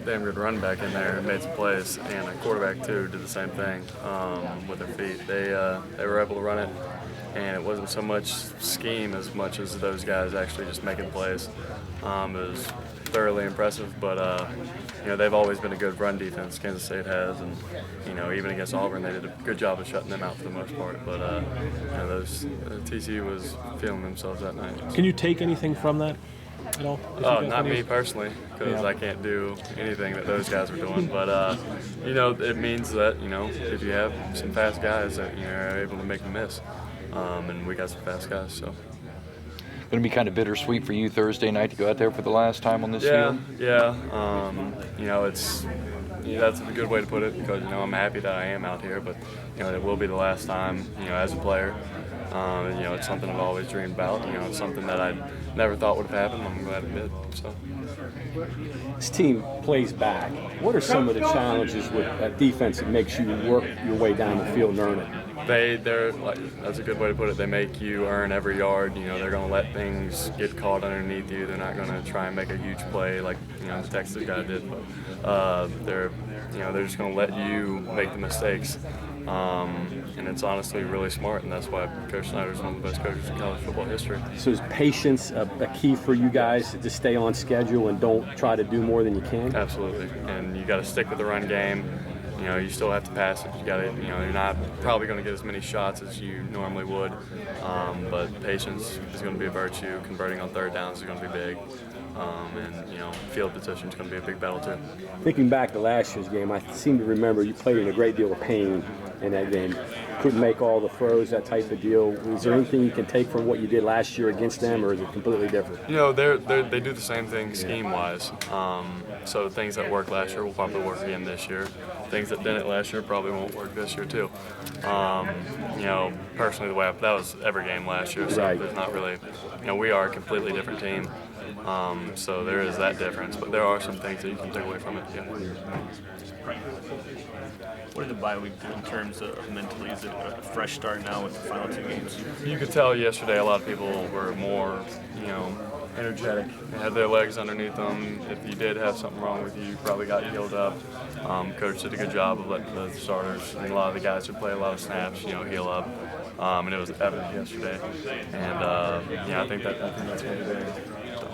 damn good running back in there and made some plays, and a quarterback too did the same thing with their feet. They were able to run it, and it wasn't so much scheme as much as those guys actually just making plays. It was thoroughly impressive, but they've always been a good run defense. Kansas State has, and even against Auburn, they did a good job of shutting them out for the most part. But TCU was feeling themselves that night. Can you take anything from that at all? Not me personally, because I can't do anything that those guys were doing. But it means that if you have some fast guys that are able to make them miss, and we got some fast guys, so. Going to be kind of bittersweet for you Thursday night to go out there for the last time on this field? Yeah. That's a good way to put it, because I'm happy that I am out here, but it will be the last time as a player. It's something I've always dreamed about. It's something that I never thought would have happened. I'm glad it did. So. This team plays back. What are some of the challenges with that defense that makes you work your way down the field and earn it? They're that's a good way to put it. They make you earn every yard. They're going to let things get caught underneath you. They're not going to try and make a huge play like the Texas guy did. But they're just going to let you make the mistakes. And it's honestly really smart, and that's why Coach Snyder is one of the best coaches in college football history. So is patience a key for you guys to stay on schedule and don't try to do more than you can? Absolutely, and you got to stick with the run game. You still have to pass it. You got to, you're not probably going to get as many shots as you normally would, but patience is going to be a virtue. Converting on third downs is going to be big, and field position is going to be a big battle too. Thinking back to last year's game, I seem to remember you played in a great deal of pain in that game. Couldn't make all the throws, that type of deal. Is there anything you can take from what you did last year against them, or is it completely different? They do the same thing scheme-wise. So things that worked last year will probably work again this year. Things that didn't last year probably won't work this year too. Personally, the way that was every game last year, so there's not really. We are a completely different team. So there is that difference, but there are some things that you can take away from it. Yeah. What did the bye week do in terms of mentally? Is it a fresh start now with the final 2 games? You could tell yesterday a lot of people were more, energetic. They had their legs underneath them. If you did have something wrong with you, you probably got healed up. Coach did a good job of letting the starters and a lot of the guys who play a lot of snaps, heal up. And it was evident yesterday. And I think that's what it is. So.